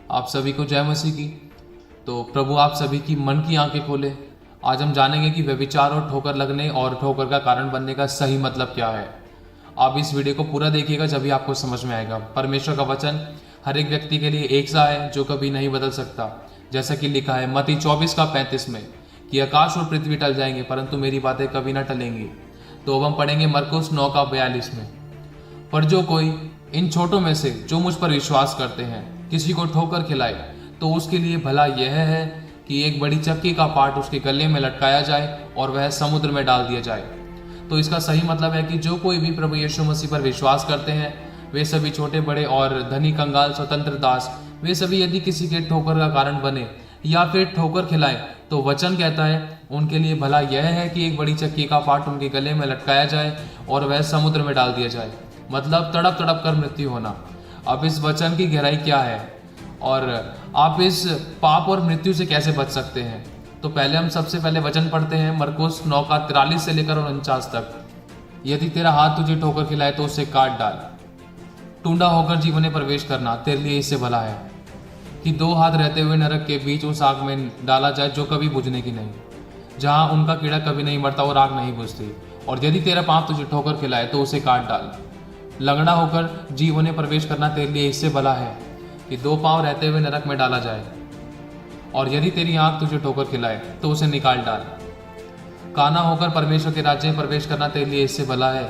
आप सभी को जय मसीह की। तो प्रभु आप सभी की मन की आंखें खोले। आज हम जानेंगे कि व्यभिचार और ठोकर लगने और ठोकर का कारण बनने का सही मतलब क्या है। आप इस वीडियो को पूरा देखिएगा, जब भी आपको समझ में आएगा। परमेश्वर का वचन हर एक व्यक्ति के लिए एक सा है जो कभी नहीं बदल सकता। जैसा कि लिखा है मत्ती 24:35 में कि आकाश और पृथ्वी टल जाएंगे परंतु मेरी बातें कभी ना टलेंगी। तो अब हम पढ़ेंगे मरकुस 9:42 में। पर जो कोई इन छोटों में से जो मुझ पर विश्वास करते हैं किसी को ठोकर खिलाए तो उसके लिए भला यह है कि एक बड़ी चक्की का पाट उसके गले में लटकाया जाए और वह समुद्र में डाल दिया जाए। तो इसका सही मतलब है कि जो कोई भी प्रभु यीशु मसीह पर विश्वास करते हैं वे सभी छोटे बड़े और धनी कंगाल स्वतंत्र दास वे सभी यदि किसी के ठोकर का कारण बने या फिर ठोकर खिलाएं तो वचन कहता है उनके लिए भला यह है कि एक बड़ी चक्की का पाट उनके गले में लटकाया जाए और वह समुद्र में डाल दिया जाए। मतलब तड़प तड़प कर मृत्यु होना। अब इस वचन की गहराई क्या है और आप इस पाप और मृत्यु से कैसे बच सकते हैं। तो पहले हम सबसे पहले वचन पढ़ते हैं मरकुस 9:43 से लेकर 49 तक। यदि तेरा हाथ तुझे ठोकर खिलाए तो उसे काट डाल। टूंडा होकर जीवन में प्रवेश करना तेरे लिए इससे भला है कि 2 हाथ रहते हुए नरक के बीच उस आग में डाला जाए जो कभी बुझने की नहीं, जहाँ उनका कीड़ा कभी नहीं मरता और आग नहीं बुझती। और यदि तेरा पाँव तुझे ठोकर खिलाए तो उसे काट डाल। लंगड़ा होकर जीवन में प्रवेश करना तेरे लिए इससे भला है कि 2 पाँव रहते हुए नरक में डाला जाए। और यदि तेरी आंख तुझे ठोकर खिलाए तो उसे निकाल डाल। काना होकर परमेश्वर के राज्य में प्रवेश करना तेरे लिए इससे भला है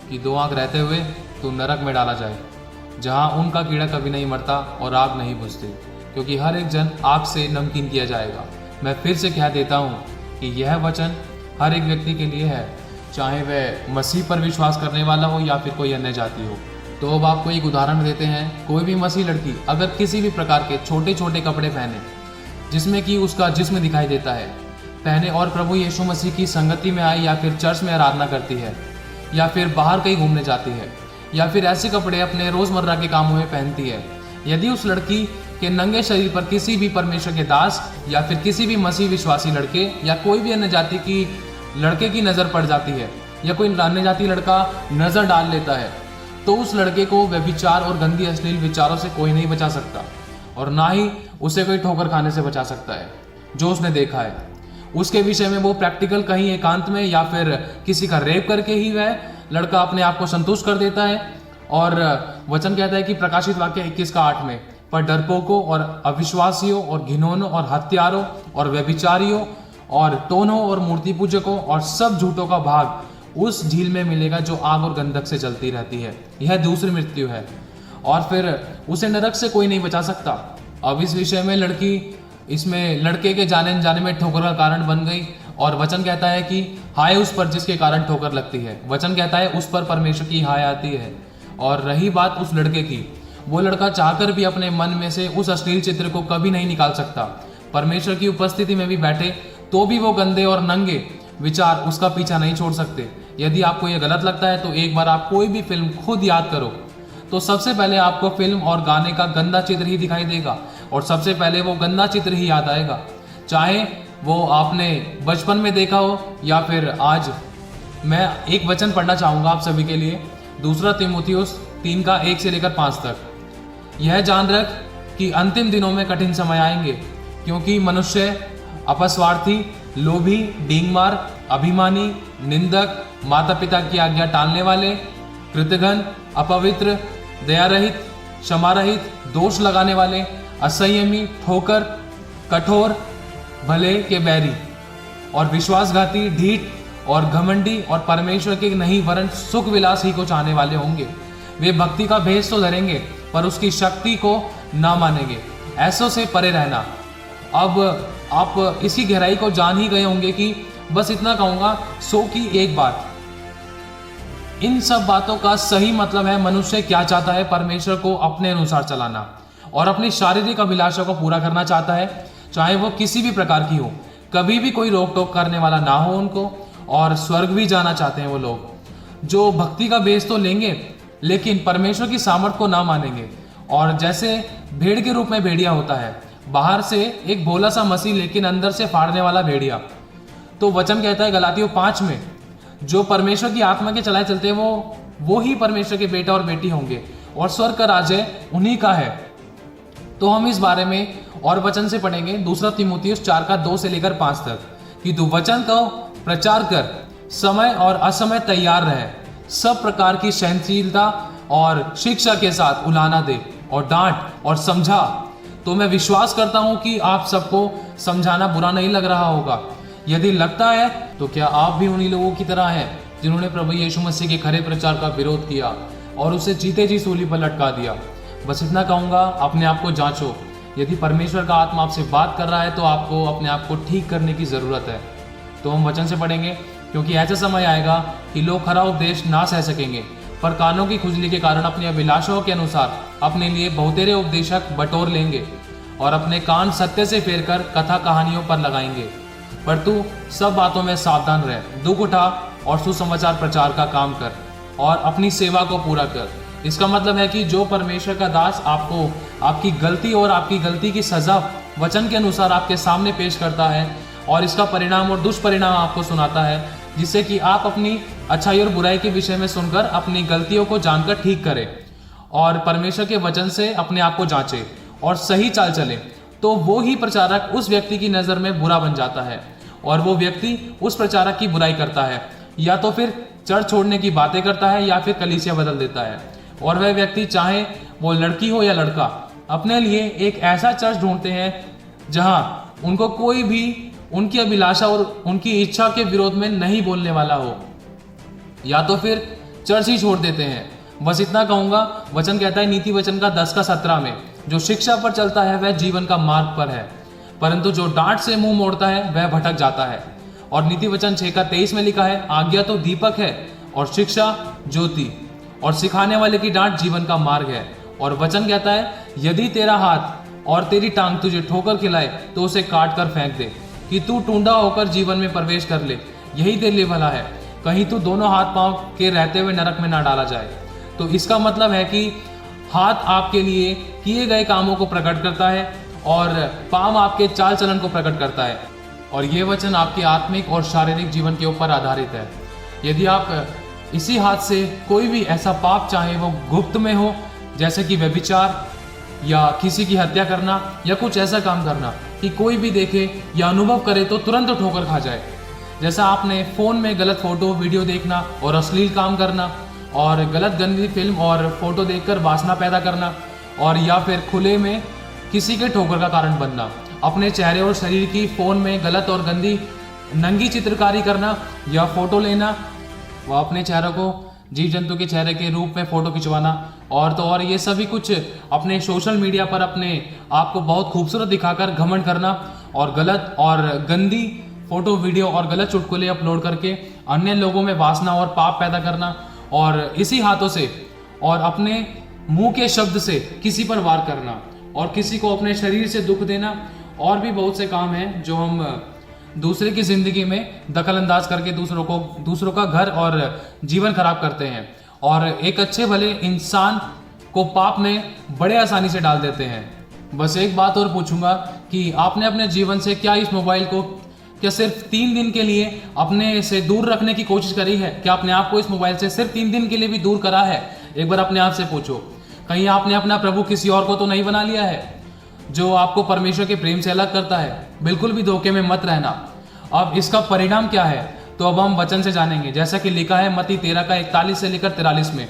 कि 2 आंख रहते हुए तू नरक में डाला जाए, जहाँ उनका कीड़ा कभी नहीं मरता और आग नहीं बुझती, क्योंकि हर एक जन आग से नमकीन किया जाएगा। मैं फिर से कह देता हूँ कि यह वचन हर एक व्यक्ति के लिए है, चाहे वह मसीह पर विश्वास करने वाला हो या फिर कोई अन्य जाति हो। तो अब आपको एक उदाहरण देते हैं। कोई भी मसीह लड़की अगर किसी भी प्रकार के छोटे छोटे कपड़े पहने जिसमें कि उसका जिस्म दिखाई देता है पहने और प्रभु यीशु मसीह की संगति में आए या फिर चर्च में आराधना करती है या फिर बाहर कहीं घूमने जाती है या फिर ऐसे कपड़े अपने रोज़मर्रा के कामों में पहनती है, यदि उस लड़की के नंगे शरीर पर किसी भी परमेश्वर के दास या फिर किसी भी मसीह विश्वासी लड़के या कोई भी अन्य जाति की लड़के की नज़र पड़ जाती है या कोई अन्य जाति लड़का नज़र डाल लेता है तो उस लड़के को व्यभिचार और गंदी अश्लील विचारों से कोई नहीं बचा सकता और ना ही उसे कोई ठोकर खाने से बचा सकता है। जो उसने देखा है उसके विषय में वो प्रैक्टिकल कहीं एकांत में या फिर किसी का रेप करके ही वह लड़का अपने आप को संतुष्ट कर देता है। और वचन कहता है कि प्रकाशित वाक्य 21:8 में पर डरपोकों और अविश्वासियों और घिनौनों और हत्यारों और व्यभिचारियों और टोनों और मूर्ति पूजकों और सब झूठों का भाग उस झील में मिलेगा जो आग और गंधक से जलती रहती है। यह दूसरी मृत्यु है और फिर उसे नरक से कोई नहीं बचा सकता। अब इस विषय में लड़की इसमें लड़के के जाने जाने में ठोकर का कारण बन गई और वचन कहता है कि हाय उस पर जिसके कारण ठोकर लगती है। वचन कहता है उस पर परमेश्वर की हाय आती है। और रही बात उस लड़के की, वो लड़का चाहकर भी अपने मन में से उस अश्लील चित्र को कभी नहीं निकाल सकता। परमेश्वर की उपस्थिति में भी बैठे तो भी वो गंदे और नंगे विचार उसका पीछा नहीं छोड़ सकते। यदि आपको ये गलत लगता है तो एक बार आप कोई भी फिल्म खुद याद करो तो सबसे पहले आपको फिल्म और गाने का गंदा चित्र ही दिखाई देगा और सबसे पहले वो गंदा चित्र ही याद आएगा, चाहे वो आपने बचपन में देखा हो या फिर आज। मैं एक वचन पढ़ना चाहूँगा आप सभी के लिए, 2 तीमुथियुस 3:1 से लेकर 5 तक। यह जान रख कि अंतिम दिनों में कठिन समय आएंगे, क्योंकि मनुष्य अपस्वार्थी, लोभी, डींगमार, अभिमानी, निंदक, माता पिता की आज्ञा टालने वाले, कृतघ्न, अपवित्र, दया रहित, क्षमा रहित, दोष लगाने वाले, असंयमी, ठोकर, कठोर, भले के बैरी और विश्वासघाती, ढीठ और घमंडी और परमेश्वर के नहीं वरन सुख विलास ही को चाहने वाले होंगे। वे भक्ति का भेष तो धरेंगे पर उसकी शक्ति को ना मानेंगे। ऐसों से परे रहना। अब आप इसकी गहराई को जान ही गए होंगे कि बस इतना कहूँगा, सो की एक बात। इन सब बातों का सही मतलब है मनुष्य क्या चाहता है, परमेश्वर को अपने अनुसार चलाना और अपनी शारीरिक अभिलाषा को पूरा करना चाहता है, चाहे वो किसी भी प्रकार की हो। कभी भी कोई रोक टोक करने वाला ना हो उनको। और स्वर्ग भी जाना चाहते हैं वो लोग जो भक्ति का बेस तो लेंगे लेकिन परमेश्वर की सामर्थ को ना मानेंगे। और जैसे भेड़ के रूप में भेड़िया होता है, बाहर से एक भोला सा मसीह लेकिन अंदर से फाड़ने वाला भेड़िया। तो वचन कहता है गलातियों 5 में, जो परमेश्वर की आत्मा के चलाए चलते हैं वो ही परमेश्वर के बेटा और बेटी होंगे और स्वर्ग का राज्य उन्हीं का है। तो हम इस बारे में और वचन से पढ़ेंगे। दूसरा तीमुथियुस 4 का 2 से लेकर 5 तक कि तू वचन का प्रचार कर, समय और असमय तैयार रहे, सब प्रकार की सहनशीलता और शिक्षा के साथ उलाहना दे और डांट और समझा। तो मैं विश्वास करता हूं कि आप सबको समझाना बुरा नहीं लग रहा होगा। यदि लगता है तो क्या आप भी उन्हीं लोगों की तरह हैं जिन्होंने प्रभु यीशु मसीह के खरे प्रचार का विरोध किया और उसे जीते जी सूली पर लटका दिया। बस इतना कहूँगा, अपने आप को जांचो। यदि परमेश्वर का आत्मा आपसे बात कर रहा है तो आपको अपने आप को ठीक करने की ज़रूरत है। तो हम वचन से पढ़ेंगे, क्योंकि ऐसा समय आएगा कि लोग खरा उपदेश ना सह सकेंगे, पर कानों की खुजली के कारण अपनी अभिलाषाओं के अनुसार अपने लिए बहुतेरे उपदेशक बटोर लेंगे और अपने कान सत्य से फेर कर कथा कहानियों पर लगाएंगे। पर तू सब बातों में सावधान रह, दुख उठा और सुसमाचार प्रचार का काम कर और अपनी सेवा को पूरा कर। इसका मतलब है कि जो परमेश्वर का दास आपको आपकी गलती और आपकी गलती की सजा वचन के अनुसार आपके सामने पेश करता है और इसका परिणाम और दुष्परिणाम आपको सुनाता है, जिससे कि आप अपनी अच्छाई और बुराई के विषय में सुनकर अपनी गलतियों को जानकर ठीक करें और परमेश्वर के वचन से अपने आप को जांचें और सही चाल चले, तो वो ही प्रचारक उस व्यक्ति की नज़र में बुरा बन जाता है और वो व्यक्ति उस प्रचारक की बुराई करता है, या तो फिर चर्च छोड़ने की बातें करता है या फिर कलीसिया बदल देता है। और वह व्यक्ति, चाहे वो लड़की हो या लड़का, अपने लिए एक ऐसा चर्च ढूंढते हैं जहां उनको कोई भी उनकी अभिलाषा और उनकी इच्छा के विरोध में नहीं बोलने वाला हो, या तो फिर चर्च ही छोड़ देते हैं। बस इतना कहूँगा, वचन कहता है नीति वचन का 10 का 17 में, जो शिक्षा पर चलता है वह जीवन का मार्ग पर है, परंतु जो डांट से मुंह मोड़ता है वह भटक जाता है। और नीति वचन 6 का 23 में लिखा है, आज्ञा तो दीपक है और शिक्षा ज्योति, और सिखाने वाले की डांट जीवन का मार्ग है। और वचन कहता है, यदि तेरा हाथ और तेरी टांग तुझे ठोकर खिलाए तो उसे काट कर फेंक दे, कि तू टूंडा होकर जीवन में प्रवेश कर ले, यही तेरे लिए भला है। कहीं तू दोनों हाथ पांव के रहते हुए नरक में ना डाला जाए। तो इसका मतलब है कि हाथ आपके लिए किए गए कामों को प्रकट करता है और पांव आपके चाल चलन को प्रकट करता है। और ये वचन आपके आत्मिक और शारीरिक जीवन के ऊपर आधारित है। यदि आप इसी हाथ से कोई भी ऐसा पाप, चाहे वो गुप्त में हो, जैसे कि व्यभिचार या किसी की हत्या करना या कुछ ऐसा काम करना कि कोई भी देखे या अनुभव करे तो तुरंत ठोकर खा जाए, जैसा आपने फ़ोन में गलत फोटो वीडियो देखना और अश्लील काम करना और गलत गंदी फिल्म और फोटो देखकर वासना पैदा करना, और या फिर खुले में किसी के ठोकर का कारण बनना, अपने चेहरे और शरीर की फ़ोन में गलत और गंदी नंगी चित्रकारी करना या फोटो लेना, व अपने चेहरे को जीव जंतु के चेहरे के रूप में फ़ोटो खिंचवाना, और तो और ये सभी कुछ अपने सोशल मीडिया पर अपने आप को बहुत खूबसूरत दिखाकर घमंड करना और गलत और गंदी फोटो वीडियो और गलत चुटकुले अपलोड करके अन्य लोगों में वासना और पाप पैदा करना, और इसी हाथों से और अपने मुंह के शब्द से किसी पर वार करना और किसी को अपने शरीर से दुख देना, और भी बहुत से काम हैं जो हम दूसरे की ज़िंदगी में दखल अंदाज करके दूसरों का घर और जीवन खराब करते हैं और एक अच्छे भले इंसान को पाप में बड़े आसानी से डाल देते हैं। बस एक बात और पूछूंगा कि आपने अपने जीवन से क्या इस मोबाइल को क्या सिर्फ 3 दिन के लिए अपने से दूर रखने की कोशिश करी है? क्या आपने आपको इस मोबाइल से सिर्फ 3 दिन के लिए भी दूर करा है? एक बार अपने आप से पूछो, कहीं आपने अपना प्रभु किसी और को तो नहीं बना लिया है जो आपको परमेश्वर के प्रेम से अलग करता है? बिल्कुल भी धोखे में मत रहना। अब इसका परिणाम क्या है तो अब हम वचन से जानेंगे। जैसा कि लिखा है मत्ती 13 का 41 से लेकर 43 में,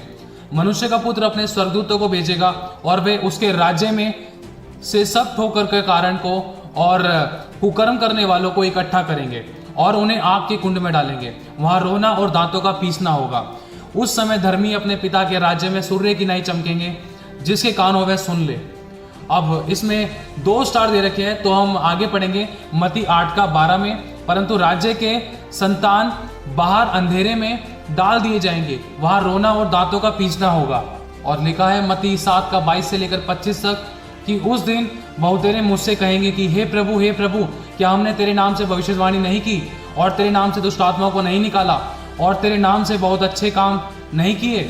मनुष्य का पुत्र अपने स्वर्गदूतों को भेजेगा और वे उसके राज्य में से सब ठोकर के कारण को और कुकर्म करने वालों को इकट्ठा करेंगे और उन्हें आग के कुंड में डालेंगे, वहां रोना और दांतों का पीसना होगा। उस समय धर्मी अपने पिता के राज्य में सूर्य की नाई चमकेंगे, जिसके कान हो वह सुन ले। अब इसमें 2 स्टार दे रखे हैं, तो हम आगे पढ़ेंगे मत्ती 8 का 12 में, परंतु राज्य के संतान बाहर अंधेरे में डाल दिए जाएंगे, वहां रोना और दांतों का पीसना होगा। और लिखा है मत्ती 7 का 22 से लेकर 25 तक कि उस दिन बहुतेरे मुझसे कहेंगे कि हे प्रभु, क्या हमने तेरे नाम से भविष्यवाणी नहीं की और तेरे नाम से दुष्ट आत्माओं को नहीं निकाला और तेरे नाम से बहुत अच्छे काम नहीं किए?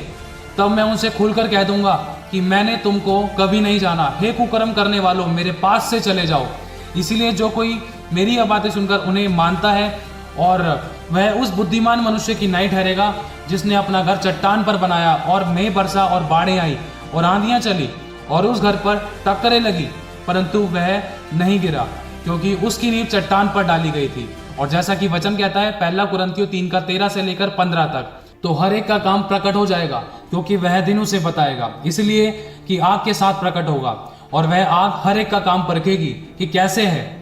तब मैं उनसे खुलकर कह दूंगा कि मैंने तुमको कभी नहीं जाना। हे कुकर्म करने वालों, मेरे पास से चले जाओ। इसीलिए जो कोई मेरी यह बातें सुनकर उन्हें मानता है और वह उस बुद्धिमान मनुष्य की नाई ठहरेगा जिसने अपना घर चट्टान पर बनाया और मेघ बरसा और बाढ़ें आई और आंधियां चली और उस घर पर टक्करें लगी परंतु वह नहीं गिरा, क्योंकि उसकी नींव चट्टान पर डाली गई थी। और जैसा कि वचन कहता है पहला कुरिन्थियों 3:13 से लेकर 15 तक, तो हर एक का काम प्रकट हो जाएगा, क्योंकि वह दिन उसे बताएगा, इसलिए कि आग के साथ प्रकट होगा, और वह आग हर एक का काम परखेगी कि कैसे है।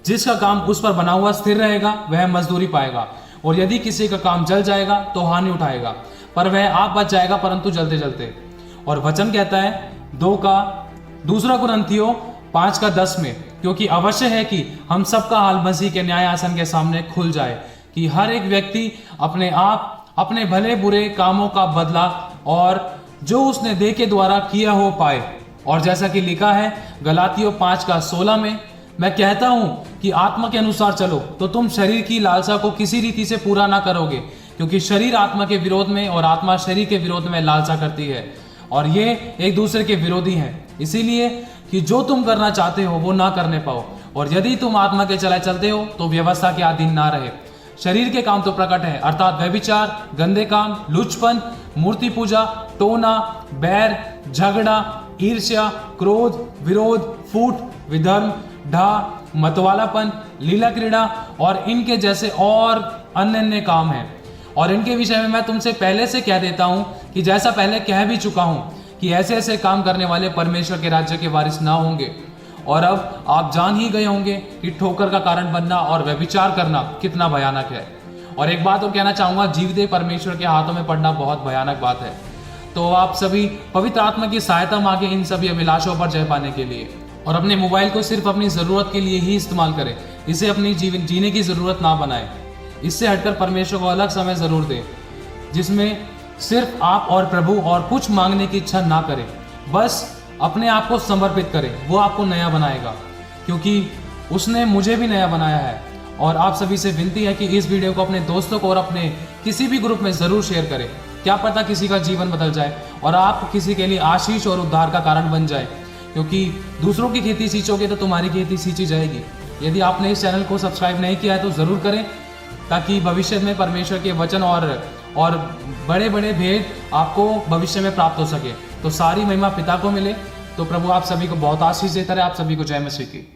जिसका काम उस पर बना हुआ स्थिर रहेगा वह मजदूरी पाएगा, और यदि किसी का काम जल जाएगा तो हानि उठाएगा, पर वह आप बच जाएगा परंतु जलते जलते। और वचन कहता है दूसरा कुरिन्थियों 5:10 में, क्योंकि अवश्य है कि हम सबका हाल मसीह के न्याय आसन के सामने खुल जाए, कि हर एक व्यक्ति अपने आप अपने भले बुरे कामों का बदला और जो उसने देह के द्वारा किया हो पाए। और जैसा कि लिखा है गलातियों 5:16 में, मैं कहता हूं कि आत्मा के अनुसार चलो तो तुम शरीर की लालसा को किसी रीति से पूरा ना करोगे, क्योंकि शरीर आत्मा के विरोध में और आत्मा शरीर के विरोध में लालसा करती है, और ये एक दूसरे के विरोधी हैं, इसीलिए कि जो तुम करना चाहते हो वो ना करने पाओ। और यदि तुम आत्मा के चले चलते हो तो व्यवस्था के अधीन ना रहे। शरीर के काम तो प्रकट है, अर्थात व्यभिचार, गंदे काम, लुचपन, मूर्ति पूजा, टोना, बैर, झगड़ा, ईर्ष्या, क्रोध, विरोध, फूट, विधर्म, ढा, मतवालापन, लीला क्रीड़ा और इनके जैसे और अन्य काम हैं। और इनके विषय में मैं तुमसे पहले से कह देता हूं कि जैसा पहले कह भी चुका हूं कि ऐसे ऐसे काम करने वाले परमेश्वर के राज्य के वारिस ना होंगे। और अब आप जान ही गए होंगे कि ठोकर का कारण बनना और व्यभिचार करना कितना भयानक है। और एक बात और कहना चाहूंगा, जीवदेह परमेश्वर के हाथों में पड़ना बहुत भयानक बात है। तो आप सभी पवित्र आत्मा की सहायता मांगे इन सभी अभिलाषों पर जय पाने के लिए, और अपने मोबाइल को सिर्फ अपनी ज़रूरत के लिए ही इस्तेमाल करें, इसे अपनी जीवन जीने की ज़रूरत ना बनाएं। इससे हटकर परमेश्वर को अलग समय ज़रूर दें, जिसमें सिर्फ आप और प्रभु और कुछ मांगने की इच्छा ना करें, बस अपने आप को समर्पित करें। वो आपको नया बनाएगा, क्योंकि उसने मुझे भी नया बनाया है। और आप सभी से विनती है कि इस वीडियो को अपने दोस्तों को और अपने किसी भी ग्रुप में ज़रूर शेयर करें। क्या पता किसी का जीवन बदल जाए और आप किसी के लिए आशीष और उद्धार का कारण बन जाए, क्योंकि दूसरों की खेती सींचोगे तो तुम्हारी खेती सींची जाएगी। यदि आपने इस चैनल को सब्सक्राइब नहीं किया है तो ज़रूर करें, ताकि भविष्य में परमेश्वर के वचन और बड़े बड़े भेद आपको भविष्य में प्राप्त हो सके। तो सारी महिमा पिता को मिले। तो प्रभु आप सभी को बहुत आशीष देता रहे। आप सभी को जय मसीह की।